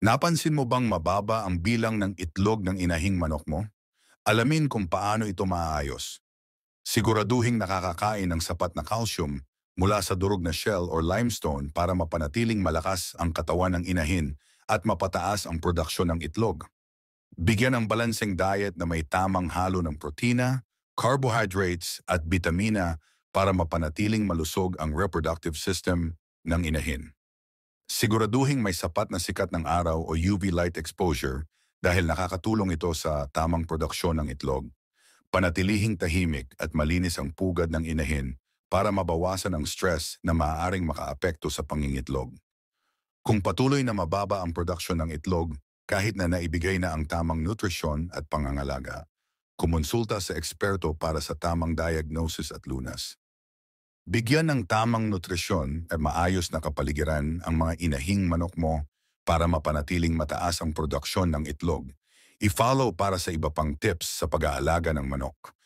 Napansin mo bang mababa ang bilang ng itlog ng inahing manok mo? Alamin kung paano ito maayos. Siguraduhing nakakakain ng sapat na calcium mula sa durog na shell or limestone para mapanatiling malakas ang katawan ng inahin at mapataas ang produksyon ng itlog. Bigyan ng balanseng diet na may tamang halo ng protina, carbohydrates at bitamina para mapanatiling malusog ang reproductive system ng inahin. Siguraduhing may sapat na sikat ng araw o UV light exposure dahil nakakatulong ito sa tamang produksyon ng itlog. Panatilihing tahimik at malinis ang pugad ng inahin para mabawasan ang stress na maaaring makaapekto sa pangingitlog. Kung patuloy na mababa ang produksyon ng itlog, kahit na naibigay na ang tamang nutrisyon at pangangalaga, kumonsulta sa eksperto para sa tamang diagnosis at lunas. Bigyan ng tamang nutrisyon at maayos na kapaligiran ang mga inahing manok mo para mapanatiling mataas ang produksyon ng itlog. I-follow para sa iba pang tips sa pag-aalaga ng manok.